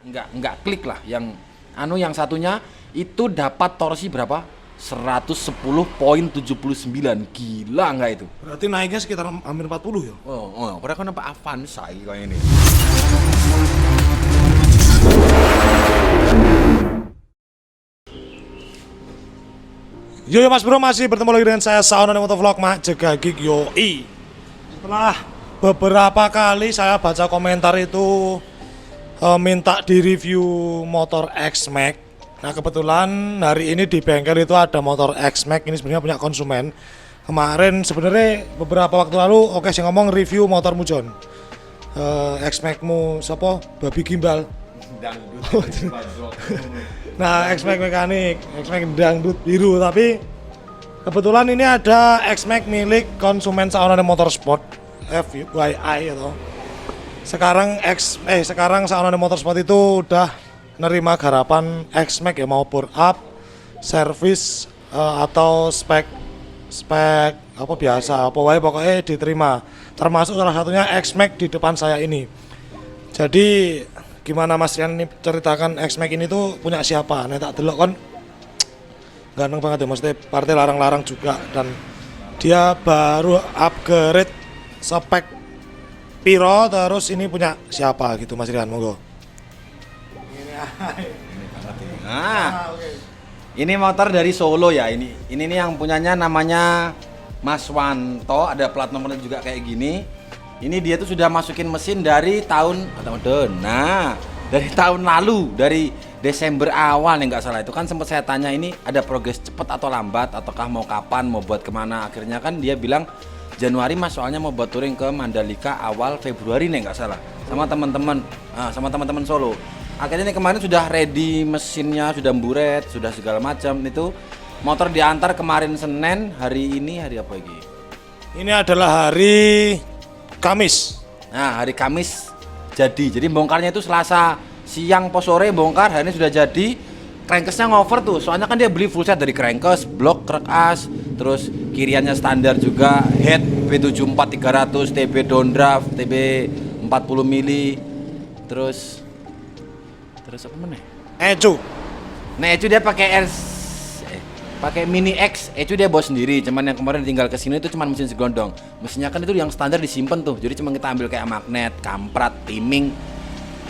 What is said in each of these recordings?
nggak klik lah. Yang satunya itu dapat torsi berapa? 110,79. Gila nggak itu? Berarti naiknya sekitar hampir 40 ya? Padahal kan nampak Avanza kayak ini. Yo Mas Bro, masih bertemu lagi dengan saya Saonan Motovlog Mak Jegagik Yoi. Setelah beberapa kali saya baca komentar itu minta di review motor X-Max. Nah kebetulan hari ini di bengkel itu ada motor X-Max, ini sebenarnya punya konsumen. Kemarin sebenarnya beberapa waktu lalu sih ngomong review motormu John. X-Max-mu siapa? Babi Gimbal. Nah, X-Max mekanik, X-Max dangdut biru, tapi kebetulan ini ada X-Max milik konsumen Saonan Motorsport FYI atau sekarang Saonan Motorsport itu udah nerima garapan X-Max ya, mau bore up, service atau spek apa biasa, pokoknya diterima. Termasuk salah satunya X-Max di depan saya ini. Jadi gimana Mas Rian ini ceritakan X-Max ini tuh punya siapa? Nah tak delok kan ganteng banget ya, maksudnya partai larang-larang juga, dan dia baru upgrade spek piro, terus ini punya siapa gitu Mas Rian, monggo. Nah, ini motor dari Solo ya, ini nih yang punyanya namanya Mas Wanto, ada plat nomornya juga kayak gini. Ini dia tuh sudah masukin mesin dari tahun lalu, dari Desember awal nih nggak salah. Itu kan sempat saya tanya ini ada progres cepat atau lambat, ataukah mau kapan, mau buat kemana. Akhirnya kan dia bilang Januari Mas, soalnya mau buat touring ke Mandalika awal Februari nih nggak salah, sama teman-teman Solo. Akhirnya nih kemarin sudah ready mesinnya, sudah buret, sudah segala macam. Itu motor diantar kemarin Senin, hari ini hari apa lagi? Ini adalah hari Kamis. Nah, hari Kamis jadi bongkarnya itu Selasa siang pos sore bongkar, hari ini sudah jadi. Crankcase-nya ngover tuh, soalnya kan dia beli full set dari crankcase, blok, krek as, terus kiriannya standar juga, head V74 300, TB downdraft, TB 40 mili, terus apa mana? Ecu. Nah, itu dia pakai pakai Mini X, itu dia bawa sendiri. Cuman yang kemarin tinggal ke sini itu cuman mesin segondong. Mesinnya kan itu yang standar disimpan tuh. Jadi cuma kita ambil kayak magnet, kamprat, timing,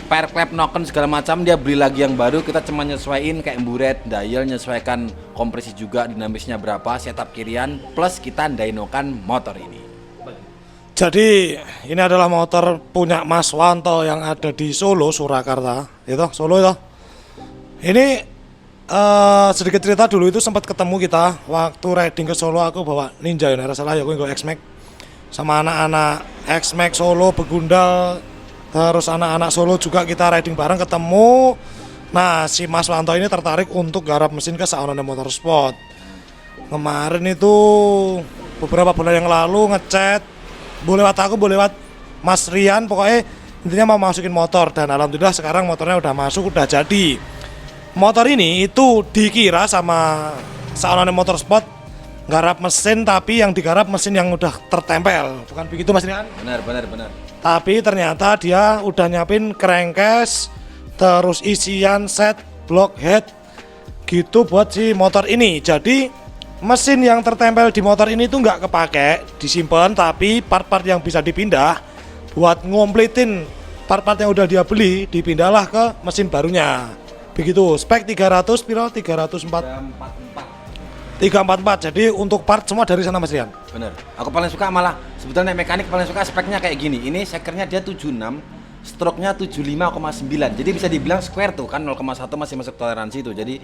pair klep, noken segala macam. Dia beli lagi yang baru. Kita cuma nyesuaiin kayak buret, dial, nyesuaikan kompresi juga, dinamisnya berapa, setup kirian, plus kita dynokan motor ini. Jadi ini adalah motor punya Mas Wanto yang ada di Solo, Surakarta. Itu Solo itu. Ini sedikit cerita, dulu itu sempat ketemu kita waktu riding ke Solo. Aku bawa Ninja ya, salah ya, aku nggak X-Max sama anak-anak X-Max Solo Begundal, terus anak-anak Solo juga kita riding bareng ketemu. Nah si Mas Wanto ini tertarik untuk garap mesin ke Saonan Motorsport. Kemarin itu beberapa bulan yang lalu ngechat, boleh lewat Mas Rian, pokoknya intinya mau masukin motor, dan alhamdulillah sekarang motornya udah masuk, udah jadi. Motor ini itu dikira sama Saonan Motorsport garap mesin, tapi yang digarap mesin yang udah tertempel, bukan begitu Mas Rian? Benar. Tapi ternyata dia udah nyiapin crankcase, terus isian set, block head gitu buat si motor ini. Jadi mesin yang tertempel di motor ini tuh nggak kepake, disimpan, tapi part-part yang bisa dipindah buat ngomplitin part-part yang udah dia beli, dipindahlah ke mesin barunya. Begitu, spek 300 piro? 344. Jadi untuk part semua dari sana Mas Rian. Bener. Aku paling suka malah sebetulnya mekanik paling suka speknya kayak gini. Ini sekernya dia 76, stroke-nya 75,9. Jadi bisa dibilang square tuh kan, 0,1 masih masuk toleransi tuh. Jadi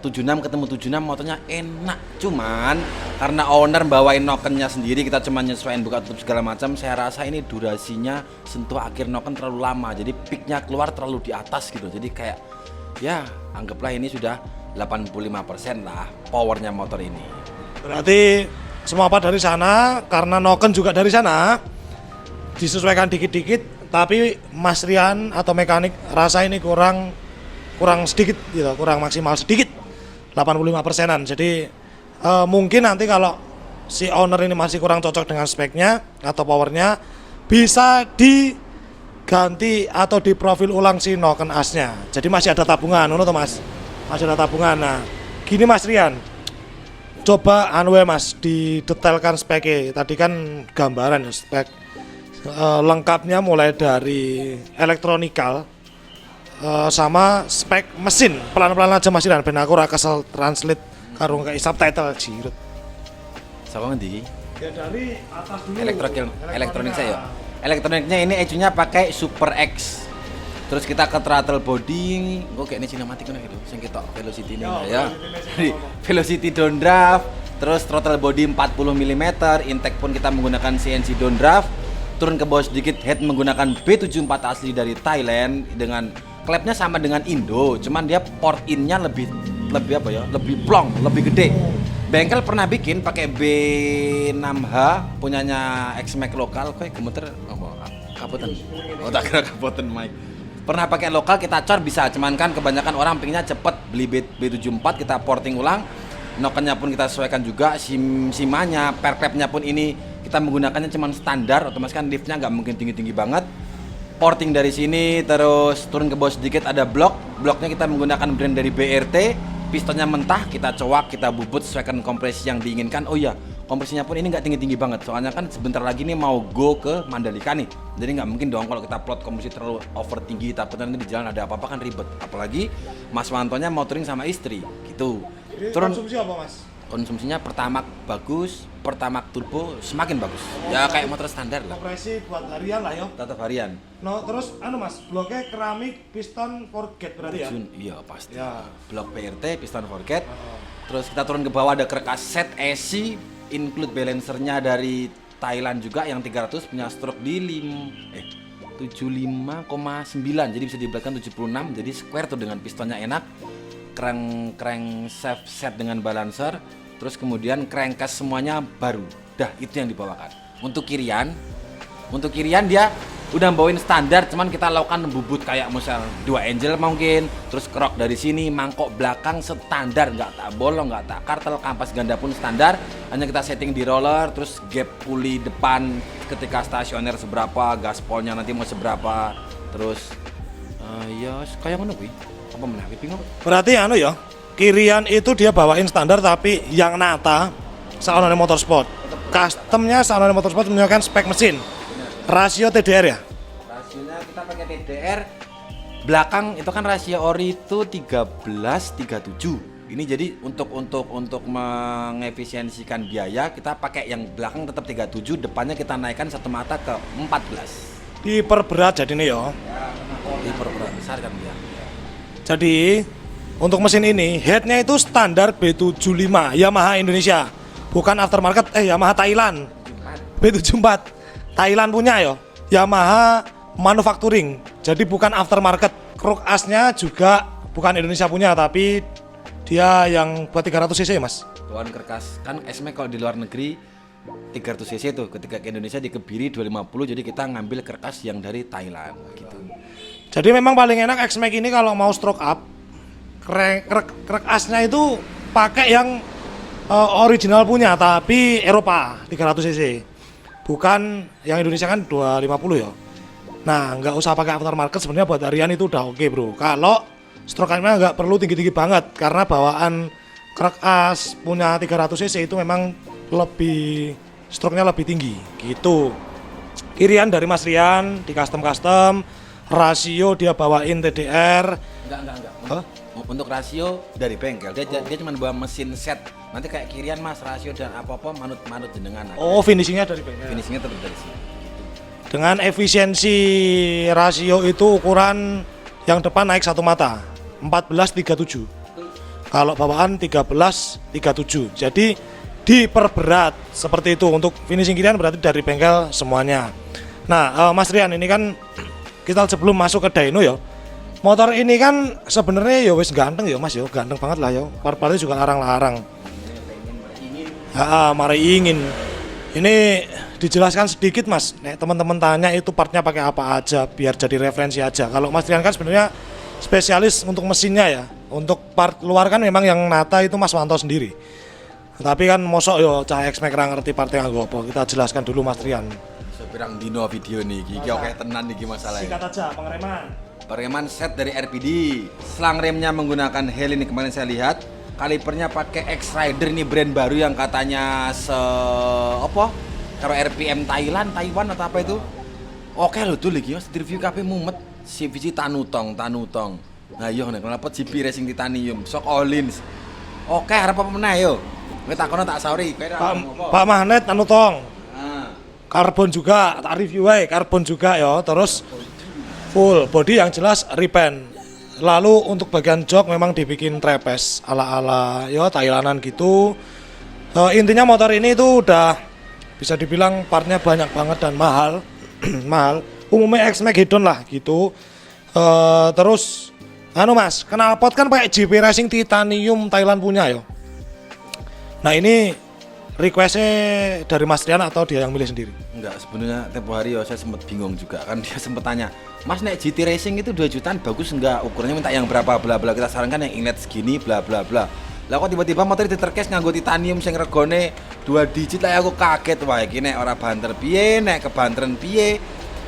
76 ketemu 76 motornya enak. Cuman karena owner bawain nokennya sendiri, kita cuma nyesuaiin buka tutup segala macam. Saya rasa ini durasinya sentuh akhir noken terlalu lama. Jadi peaknya keluar terlalu di atas gitu. Jadi kayak ya anggaplah ini sudah 85% lah powernya motor ini. Berarti semua part dari sana, karena noken juga dari sana, disesuaikan dikit-dikit. Tapi Mas Rian atau mekanik rasa ini kurang sedikit gitu, kurang maksimal sedikit, 85%-an. Jadi mungkin nanti kalau si owner ini masih kurang cocok dengan speknya atau powernya, bisa ganti atau di profil ulang si noken asnya. Jadi masih ada tabungan, ngono to Mas. Masih ada tabungan. Nah, gini Mas Rian. Coba anu ya Mas, didetailkan speknya. Tadi kan gambaran ya spek lengkapnya mulai dari elektronikal sama spek mesin. Pelan-pelan aja Mas Rian, ben aku ora kesel translate karo kayak subtitle jirut. Sama ngendi? Ya dari atas dulu. Elektronik saya. Elektroniknya ini ECU-nya pakai Super X. Terus kita ke throttle body, kayak ini sinematik kan gitu. Sing ketok velocity ini ya. Jadi velocity downdraft, terus throttle body 40 mm, intake pun kita menggunakan CNC downdraft. Turun ke bawah sedikit, head menggunakan B74 asli dari Thailand dengan klepnya sama dengan Indo, cuman dia port in-nya lebih apa ya? Lebih plong, lebih gede. Bengkel pernah bikin pakai B6H punyanya X-Max lokal, kayak gemeter apa? Kapoten. Oh, tak kira kapoten Mike. Pernah pakai lokal kita cor bisa, cuman kan kebanyakan orang pengennya cepet beli B74 kita porting ulang. Nokennya pun kita sesuaikan juga, simanya, perklepnya pun ini kita menggunakannya cuman standar, otomatis kan liftnya nggak mungkin tinggi-tinggi banget. Porting dari sini, terus turun ke bawah sedikit ada bloknya kita menggunakan brand dari BRT. Pistonnya mentah, kita coak, kita bubut sesuaikan kompresi yang diinginkan. Oh iya, kompresinya pun ini nggak tinggi-tinggi banget, soalnya kan sebentar lagi nih mau go ke Mandalika nih. Jadi nggak mungkin dong kalau kita plot kompresi terlalu over tinggi, tapi nanti di jalan ada apa-apa kan ribet. Apalagi Mas Wantonya mau touring sama istri, gitu. Turun konsumsi apa Mas? Konsumsinya Pertamax bagus, Pertamax turbo semakin bagus. Ya kayak motor standar lah. Kompresi buat harian lah yo. Tetap harian. No, terus anu Mas, bloknya keramik piston forget berarti ya? Iya pasti. Ya. Blok PRT, piston forget. Terus kita turun ke bawah ada kerkas set AC, include balancernya dari Thailand juga yang 300 punya stroke di 75,9. Jadi bisa diberatkan 76. Jadi square tuh dengan pistonnya enak. Crank set dengan balancer, terus kemudian crankcase semuanya baru. Dah itu yang dibawakan. Untuk kirian dia udah bawain standar, cuman kita lakukan bubut kayak misal 2 angel mungkin, terus kerok dari sini, mangkok belakang standar, nggak tak bolong, nggak tak kartel, kampas ganda pun standar. Hanya kita setting di roller, terus gap puli depan ketika stasioner seberapa, gaspolnya nanti mau seberapa, terus ya kayak mana gue? Apa menang bingung? Berarti anu ya, kirian itu dia bawain standar tapi yang nata saonane motorsport. Customnya saonane motorsport menggunakan spek mesin. Rasio TDR ya? Rasionya kita pakai TDR. Belakang itu kan rasio ori itu 13:37. Ini jadi untuk mengefisiensikan biaya kita pakai yang belakang tetap 37, depannya kita naikkan satu mata ke 14. Diperberat jadi nih ya. Diperberat besar kan dia. Jadi untuk mesin ini headnya itu standar B75 Yamaha Indonesia, bukan aftermarket. Yamaha Thailand B74 Thailand punya ya, Yamaha manufacturing, jadi bukan aftermarket. Kruk asnya juga bukan Indonesia punya, tapi dia yang buat 300 cc Mas. Tuan kerkas kan SMAX kalau di luar negeri 300 cc tuh, ketika ke Indonesia dikebiri 250, jadi kita ngambil kerkas yang dari Thailand gitu. Jadi memang paling enak X-Max ini kalau mau stroke up, krek asnya itu pakai yang original punya tapi Eropa 300 cc. Bukan yang Indonesia kan 250 ya. Nah, nggak usah pakai aftermarket sebenarnya buat harian itu udah oke, Bro. Kalau stroke up-nya nggak perlu tinggi-tinggi banget karena bawaan krek as punya 300 cc itu memang lebih stroke-nya lebih tinggi gitu. Kirian dari Mas Rian di custom, rasio dia bawain TDR. Enggak. Huh? Untuk rasio dari bengkel, dia cuma bawa mesin set. Nanti kayak kirian Mas, rasio dan apa-apa manut jenengan. Oh, finishingnya dari bengkel. Finishingnya tetap dari sini. Dengan efisiensi rasio itu ukuran yang depan naik satu mata 14:37. Kalau bawaan 13:37. Jadi diperberat seperti itu. Untuk finishing kirian berarti dari bengkel semuanya. Nah, Mas Rian ini kan kita sebelum masuk ke dyno ya. Motor ini kan sebenarnya ya wis ganteng ya Mas ya, ganteng banget lah ya. Part-partnya juga larang-larang. Mari ingin. Ini dijelaskan sedikit Mas. Nek teman-teman tanya itu partnya pakai apa aja biar jadi referensi aja. Kalau Mas Rian kan sebenarnya spesialis untuk mesinnya ya. Untuk part luar kan memang yang nata itu Mas Wanto sendiri. Tapi kan mosok yo cah X-Max ra ngerti partnya nggo apa. Kita jelaskan dulu Mas Rian. pirang dino video nih, iki oke tenan nih masalahnya. Sikat aja pengereman. Pengereman set dari RPD. Selang remnya menggunakan Hel ini kemarin saya lihat. Kalipernya pakai X-Rider nih, brand baru yang katanya karo RPM Thailand, Taiwan atau apa itu. Oke lho tuh lagi mas, review KP mumet. CVC Tanutong. Nah yo nek kenapa GP Racing Titanium, sok Olins. Oke, harap apa meneh yo. Kowe takono tak sauri, kowe ora ngomong. Pak Magnet Tanutong. Nah, Karbon juga, tak review wae, karbon juga ya. Terus full body yang jelas repaint. Lalu untuk bagian jok memang dibikin trapeze ala-ala ya Thailandan gitu. Intinya motor ini itu udah bisa dibilang partnya banyak banget dan mahal. Mahal. Umumnya X-Magedon lah gitu. Terus Mas, knalpot kan pakai GP Racing Titanium Thailand punya ya. Nah ini requestnya dari Mas Rian atau dia yang milih sendiri? enggak, sebenarnya tempo hari ya saya sempat bingung juga kan, dia sempat tanya, Mas nek GT Racing itu 2 jutaan bagus enggak? Ukurannya minta yang berapa bla bla, kita sarankan yang inlet segini bla bla bla. Lah kok tiba-tiba motor diterkes nganggo titanium sing regane 2 digit lah, aku kaget. Wah iki nek ora banter piye, nek kebanteren piye,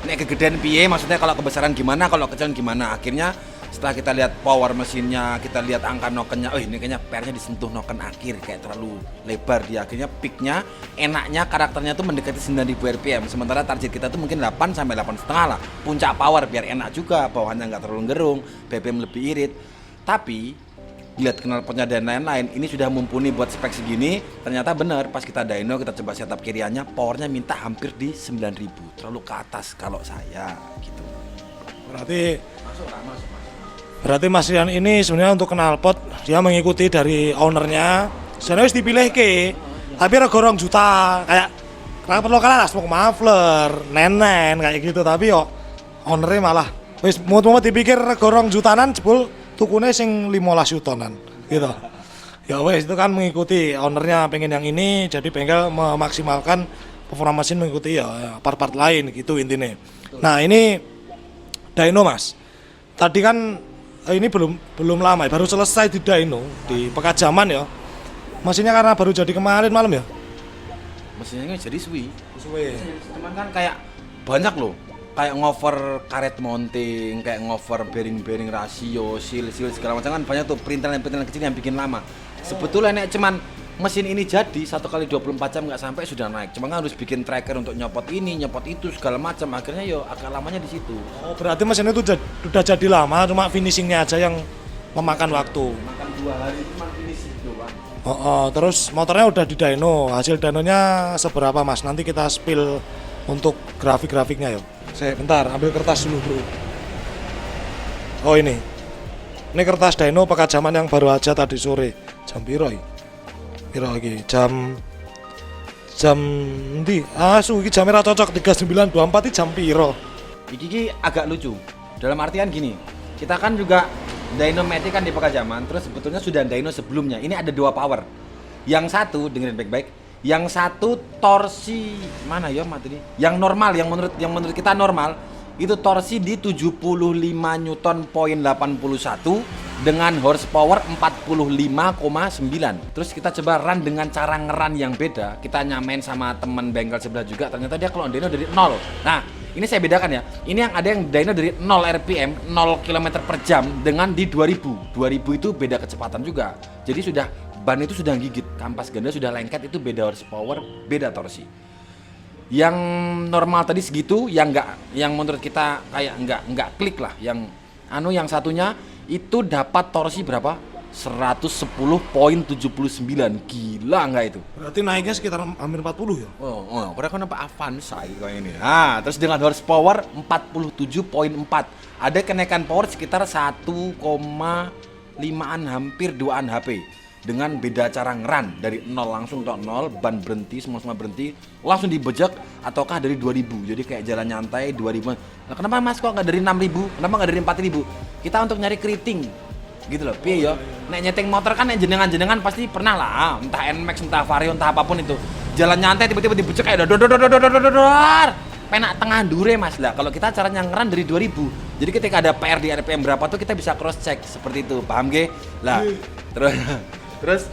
nek kegedean piye, maksudnya kalau kebesaran gimana, kalau kecil gimana. Akhirnya setelah kita lihat power mesinnya, kita lihat angka nokennya, oh ini kayaknya PR-nya disentuh noken akhir, kayak terlalu lebar dia. Akhirnya peaknya, enaknya karakternya tuh mendekati 9000 rpm, sementara target kita tuh mungkin 8 sampai 8,5 lah. Puncak power biar enak juga, bawahannya nggak terlalu gerung, BBM lebih irit. Tapi lihat knalpotnya dan lain-lain, ini sudah mumpuni buat spek segini. Ternyata bener, pas kita dyno, kita coba setup kiriannya, powernya minta hampir di 9000, terlalu ke atas kalau saya gitu. Berarti Mas Rian ini sebenarnya untuk knalpot dia mengikuti dari ownernya. Sebenarnya harus dipilih tapi rego 2 juta kayak knalpot lokal lah, smoke muffler, nenen kayak gitu. Tapi yo ownernya malah wis mau dipikir rego 2 jutaan jebul tukune sing 15 jutaan gitu. Ya wes itu kan mengikuti ownernya pengen yang ini, jadi bengkel memaksimalkan performa mesin mengikuti ya part-part lain gitu intinya. Nah ini dyno Mas. Tadi kan ini belum lama ya, baru selesai di dyno di Pekajaman ya. Mesinnya karena baru jadi kemarin malam ya. Mesinnya jadi suwi. Cuman kan kayak banyak loh. Kayak ngover karet mounting, kayak ngover bearing rasio, seal segala macam kan banyak tuh perintilan kecil yang bikin lama. Sebetulnya nek cuman mesin ini jadi 1 kali 24 jam nggak sampai sudah naik. Cuma kan harus bikin tracker untuk nyopot ini, nyopot itu segala macam. Akhirnya yo agak lamanya di situ. Oh, berarti mesin itu udah jadi lama, cuma finishingnya aja yang memakan waktu. Makan 2 hari cuma finishing doang. Terus motornya udah di dyno. Hasil dynonya seberapa Mas? Nanti kita spill untuk grafik-grafiknya yo. Saya bentar ambil kertas dulu bro. Oh ini kertas dyno Pekajaman yang baru aja tadi sore. Jam piro lagi? Jam ndi? Iki jam ora cocok 3924 iki jam piro? Iki agak lucu. Dalam artian gini, kita kan juga Dynomatic kan di Pekajaman, terus sebetulnya sudah dyno sebelumnya. Ini ada 2 power. Yang satu dengerin baik-baik, yang satu torsi mana ya mati ini? Yang normal, yang menurut kita normal, itu torsi di 75 Newton poin 81 dengan horsepower 45,9. Terus kita coba run dengan cara ngeran yang beda. Kita nyamain sama teman bengkel sebelah juga. Ternyata dia kalau dyno dari 0. Nah, ini saya bedakan ya. Ini yang ada yang dyno dari 0 rpm, 0 km per jam dengan di 2000. 2000 itu beda kecepatan juga. Jadi sudah ban itu sudah gigit, kampas ganda sudah lengket, itu beda horsepower, beda torsi. Yang normal tadi segitu, yang menurut kita kayak enggak klik lah. Yang satunya itu dapat torsi berapa? 110,79. Gila enggak itu? Berarti naiknya sekitar hampir 40 ya? Oh, padahal kan nampak Avanza kayak ini. Nah, terus dengan horsepower 47,4. Ada kenaikan power sekitar 1,5an hampir 2an HP. Dengan beda cara ngeran dari 0 langsung ke 0, ban berhenti, semua berhenti, langsung dibejek, ataukah dari 2000. Jadi kayak jalan nyantai 2000. Nah, kenapa Mas kok nggak dari 6000? Kenapa nggak dari 4000? Kita untuk nyari keriting. Gitu loh, piye yo. Nek nyeting motor kan jenengan pasti pernah lah, entah NMAX, entah Vario, entah apapun itu. Jalan nyantai tiba-tiba dibejek kayak dor. Penak tengah dure Mas lah. Kalau kita caranya ngeran dari 2000. Jadi ketika ada PR di RPM berapa tuh kita bisa cross check seperti itu. Paham ge? Lah. Terus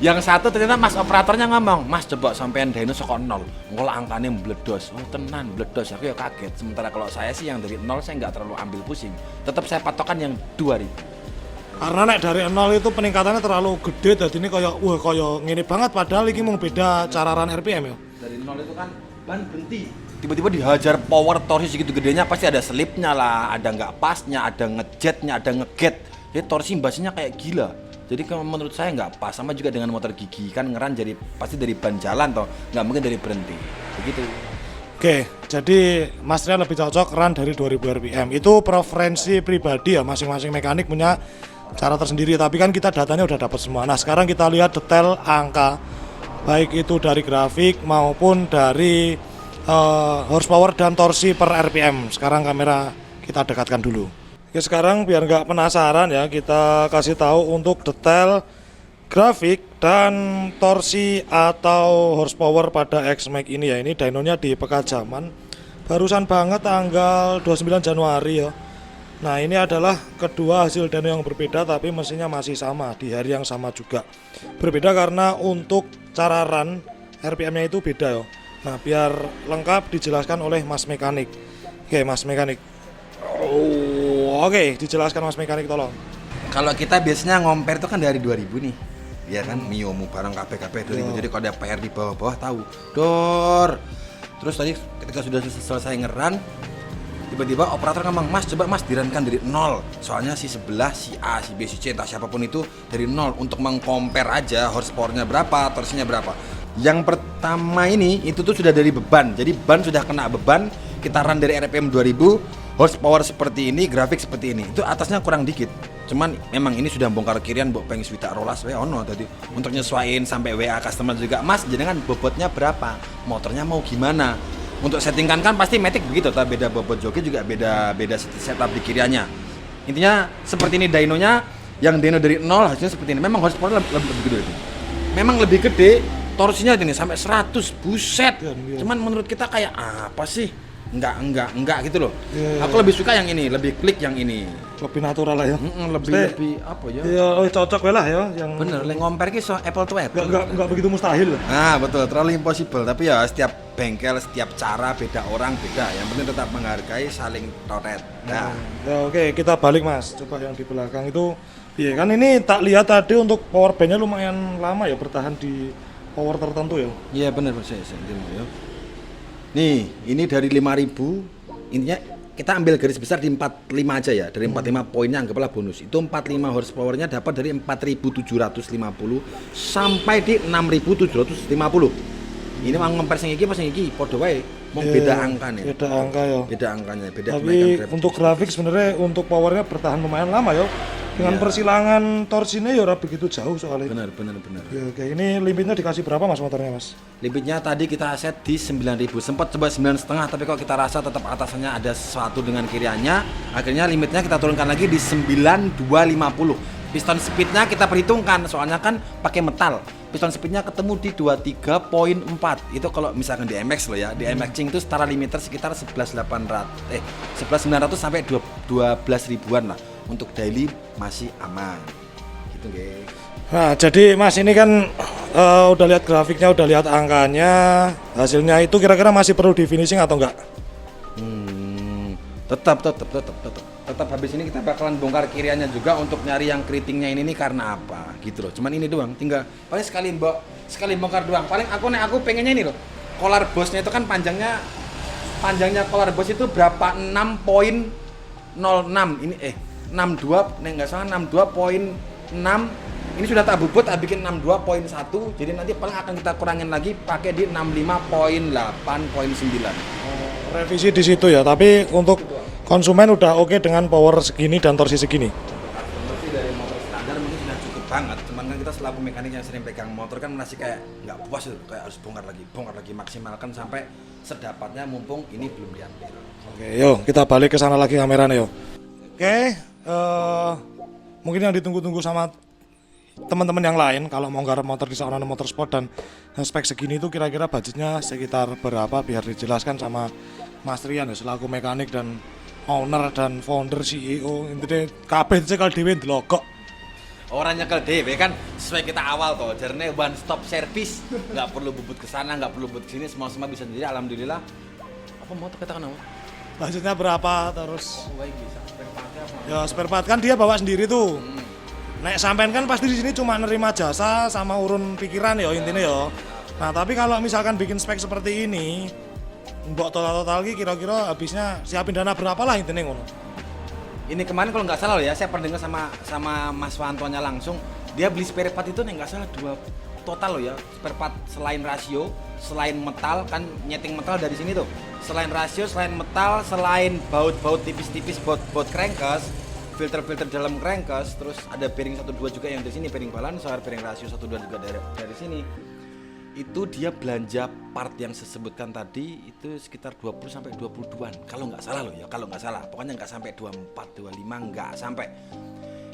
Yang satu ternyata mas operatornya ngomong, mas coba sampean dyno saka 0, ngolah angkanya mbledos. Oh tenan mbledos, aku ya kaget. Sementara kalau saya sih yang dari 0 saya nggak terlalu ambil pusing, tetap saya patokan yang 2000. Karena nek dari 0 itu peningkatannya terlalu gede, jadi ini kayak wah kayak ngene banget, padahal ini mau beda cara run RPM ya. Dari 0 itu kan ban berhenti, tiba-tiba dihajar power torsi segitu gedenya, pasti ada slipnya lah, ada nggak pasnya, ada ngejetnya, ada ngeget. Jadi torsi basisnya kayak gila. Jadi kalau menurut saya nggak pas, sama juga dengan motor gigi kan ngeran jadi pasti dari ban jalan toh, nggak mungkin dari berhenti begitu. Oke, jadi Mas Rian lebih cocok run dari 2000 RPM. Itu preferensi pribadi ya, masing-masing mekanik punya cara tersendiri, tapi kan kita datanya udah dapat semua. Nah sekarang kita lihat detail angka, baik itu dari grafik maupun dari horsepower dan torsi per RPM. Sekarang kamera kita dekatkan dulu. Oke, sekarang biar nggak penasaran ya, kita kasih tahu untuk detail grafik dan torsi atau horsepower pada X-Max ini ya. Ini dynonya di Pekajaman, barusan banget tanggal 29 Januari ya. Nah ini adalah kedua hasil dyno yang berbeda, tapi mesinnya masih sama di hari yang sama juga. Berbeda karena untuk cara run RPM-nya itu beda ya. Nah biar lengkap dijelaskan oleh Mas Mekanik. Oke Mas Mekanik. Oke, dijelaskan Mas Mekanik tolong. Kalau kita biasanya ngomper itu kan dari 2000 nih, ya kan, Miomu barang KPKP 2000. Jadi kalau ada PR di bawah-bawah tahu, dor. Terus tadi ketika sudah selesai ngeran, tiba-tiba operator ngomong, mas coba mas dirankan dari 0. Soalnya si sebelah, si A, si B, si C, entah siapapun itu dari 0 untuk mengcompare aja horsepowernya berapa, torsinya berapa. Yang pertama ini itu tuh sudah dari beban, jadi ban sudah kena beban, kita run dari RPM 2000. Horsepower seperti ini, grafik seperti ini. Itu atasnya kurang dikit. Cuman memang ini sudah bongkar kirian, mbok pengen swita rolas we ono tadi. Untuk nyesuaiin sampai WA customer juga, "Mas, jenengan bobotnya berapa? Motornya mau gimana?" Untuk settingkan kan pasti Matic begitu, tapi beda bobot joki juga beda setup di kiriannya. Intinya seperti ini dynonya, yang dyno dari 0 hasilnya seperti ini. Memang horsepower lebih gede itu. Memang lebih gede, torsinya ini sampai 100, buset. Cuman menurut kita kayak apa sih? Enggak gitu loh. Aku lebih suka yang ini, lebih klik yang ini. Lebih natural lah ya. Lebih apa ya? Iya, cocok lah ya yang bener, lek ngomper ki so apple to apple. Enggak begitu mustahil. Nah, betul, terlalu impossible. Tapi ya setiap bengkel, setiap cara beda orang beda. Yang penting tetap menghargai, saling toret. Nah, ya oke, kita balik Mas. Coba yang di belakang itu. Iya kan ini tak lihat tadi untuk power bandnya lumayan lama ya, bertahan di power tertentu ya. Iya bener saya ya. Nih, ini dari 5000, intinya kita ambil garis besar di 45 aja ya. Dari 45 poinnya anggaplah bonus. Itu 45 horsepowernya dapat dari 4750 sampai di 6750. Ini mau ngomper sing iki pas sing iki padha wae. Mau beda angkanya. Beda angka ya. Beda angkanya, beda. Tapi untuk grafik sebenarnya untuk powernya bertahan lumayan lama ya. Dengan persilangan torsinya ya ora begitu jauh soalnya. Benar. Ya, oke, ini limitnya dikasih berapa Mas motornya Mas? Limitnya tadi kita set di 9000. Sempat coba 9,5, tapi kok kita rasa tetap atasannya ada sesuatu dengan kiriannya. Akhirnya limitnya kita turunkan lagi di 9250. Piston speednya kita perhitungkan, soalnya kan pakai metal. Piston speednya ketemu di 23.4. Itu kalau misalkan di MX loh ya. Di MX Ching itu setara limiter sekitar 11.900 sampai 12 ribuan lah. Untuk daily masih aman gitu guys. Nah jadi Mas ini kan udah lihat grafiknya, udah lihat angkanya, hasilnya itu kira-kira masih perlu di finishing atau enggak? Tetap habis ini kita bakalan bongkar kiriannya juga untuk nyari yang keritingnya ini nih karena apa gitu loh. Cuman ini doang, tinggal paling sekali bongkar doang. Paling aku pengennya ini loh, collar bossnya itu kan panjangnya collar boss itu berapa, 6.06 ini 62, nggak salah 62.6. Ini sudah tak bubut, tak bikin 62.1. Jadi nanti paling akan kita kurangin lagi pakai di 65.8.9. Revisi di situ ya, tapi untuk konsumen udah oke dengan power segini dan torsi segini. Torsi dari motor standar mungkin sudah cukup banget. Cuman kan kita selaku mekanik yang sering pegang motor kan masih kayak nggak puas itu, kayak harus bongkar lagi, maksimalkan sampai sedapatnya mumpung ini belum diambil. Oke, yuk kita balik ke sana lagi kameranya yuk. Oke, mungkin yang ditunggu-tunggu sama teman-teman yang lain kalau mau garap motor di Saono Motorsport dan spek segini itu kira-kira budgetnya sekitar berapa biar dijelaskan sama Mas Rian ya, selaku mekanik dan owner dan founder CEO intinya kabeh cekal dhewe ndelok kok. Orang nyekel dhewe kan sesuai kita awal toh, jarene one stop service, nggak perlu bubut ke sana, nggak perlu bubut ke sini, semua bisa sendiri. Alhamdulillah. Apa mau katakan apa? Budgetnya berapa terus? Oh, baik bisa. Spare part-nya apa? Ya spare part kan dia bawa sendiri tuh. Nek sampean kan pasti di sini cuma nerima jasa sama urun pikiran ya intinya ya. Nah tapi kalau misalkan bikin spek seperti ini, mbok total kira-kira habisnya siapin dana berapa lah intinya ngono. Ini kemarin kalau nggak salah loh ya, saya pernah dengar sama Mas Wantonya langsung, dia beli spare part itu nggak salah 2 total loh ya, spare part selain rasio, selain metal kan nyeting metal dari sini tuh, selain rasio, selain metal, selain baut-baut tipis-tipis, baut crankcase, filter-filter dalam crankcase, terus ada bearing 12 juga yang dari sini, bearing balancer, bearing rasio 12 juga dari sini. Itu dia belanja part yang saya sebutkan tadi itu sekitar 20 sampai 22-an kalau nggak salah loh ya, kalau nggak salah pokoknya nggak sampai 24 25 nggak sampai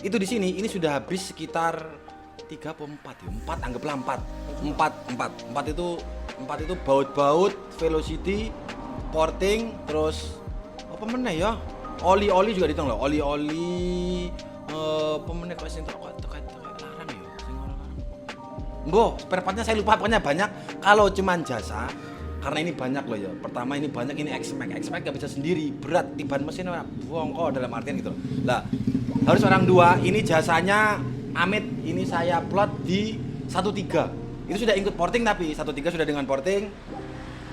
itu. Di sini ini sudah habis sekitar 3 atau 4 ya, 4 anggaplah 4 itu baut velocity, porting, terus apa meneh ya, oli juga dihitung loh, oli apa meneh kok sing terkait larang ya sing Mbok, spare part-nya saya lupa, pokoknya banyak. Kalau cuman jasa, karena ini banyak loh ya. Pertama ini banyak, ini X-Max gak bisa sendiri, berat, tiban mesin bongko dalam artian gitu loh. Lah, harus orang dua, ini jasanya Amit, ini saya plot di 13. Itu sudah ikut porting tapi 13 sudah dengan porting.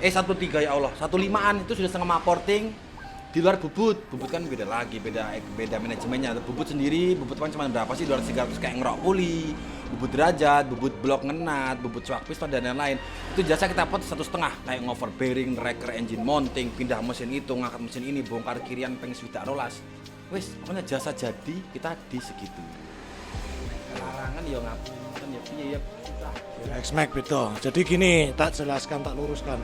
13 ya Allah, 15-an itu sudah setengah porting. Di luar bubut kan beda lagi, beda manajemennya. Bubut sendiri, bubut kan cuma berapa sih, 200-300 kayak ngerok puli, bubut derajat, bubut blok ngenat, bubut shock piston dan lain-lain. Itu jasa kita pot 1,5 kayak ngover bearing, reker engine mounting, pindah mesin itu, ngangkat mesin ini, bongkar kirian peng swidak rolas. Wis, pokoknya jasa jadi kita di segitu. Larangan ya ngapunten ya piye ya. X-Max betul. Jadi gini, tak jelaskan, tak luruskan.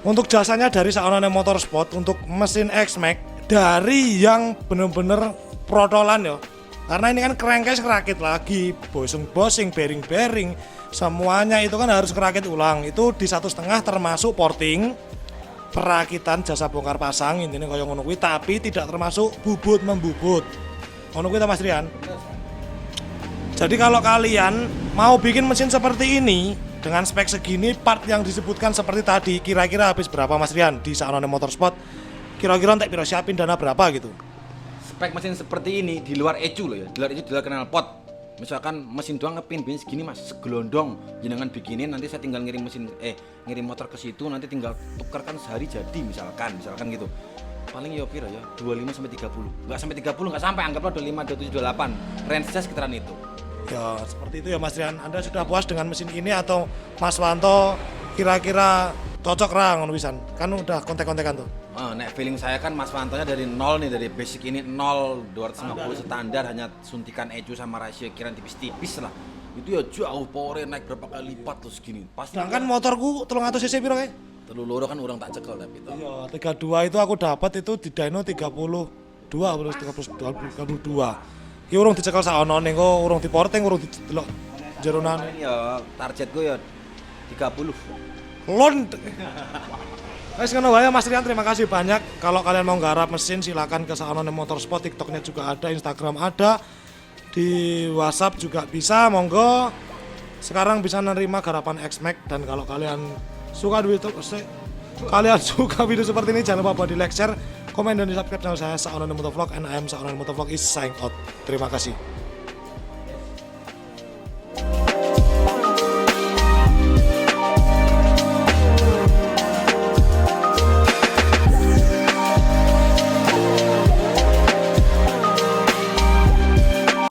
Untuk jasanya dari Saonone Motorsport untuk mesin X-Max dari yang bener-bener protolan ya. Karena ini kan crankcase kerakit lagi, bosing, bearing, semuanya itu kan harus kerakit ulang. Itu di 1,5 termasuk porting, perakitan jasa bongkar pasang intinya kayak ngono kuwi, tapi tidak termasuk bubut membubut. Ngono kuwi ta Mas Rian? Jadi kalau kalian mau bikin mesin seperti ini dengan spek segini, part yang disebutkan seperti tadi, kira-kira habis berapa Mas Rian di Saonone Motorsport? Kira-kira entek piro siapin dana berapa gitu? Spek mesin seperti ini di luar ECU loh ya, di luar ECU, di luar knalpot. Misalkan mesin doang ngepin bin segini Mas, segelondong jenengan bikinin, nanti saya tinggal ngirim motor ke situ, nanti tinggal tukarkan sehari jadi misalkan gitu. Paling ya piro ya, 25 sampai 30. Enggak sampai 30, enggak sampai, anggaplah 25, 27, 28. Range-nya sekitaran itu. Ya seperti itu ya Mas Rian. Anda sudah puas dengan mesin ini atau Mas Wanto kira-kira cocok ra ngono pisan? Kan udah kontek-kontekan tuh. Nek feeling saya kan Mas Wantonya dari nol nih, dari basic ini 0 250 standar, hanya suntikan ECU sama rasio kiran tipis-tipis lah. Itu ya jauh powernya naik berapa kali lipat terus gini. Pasti Sedangkan motorku 300 cc piro kae? terlalu loro kan orang tak cekel tapi toh. Iya, 32 itu aku dapat itu di dyno 32 terus 32. Ki urung dicekel saonone kok, urung diporting, urung didelok jeronan. Ya targetku ya 30. Lon. Wes ngono wae Mas Rian, terima kasih banyak. Kalau kalian mau nggarap mesin silakan ke Saonone Motorsport, TikToknya juga ada, Instagram ada, di WhatsApp juga bisa, monggo. Sekarang bisa menerima garapan X-Max, dan kalau kalian suka video seperti ini jangan lupa buat di like, share, komen dan di subscribe channel saya Saonone Motovlog, and I am Saonone Motovlog is signing out. Terima kasih.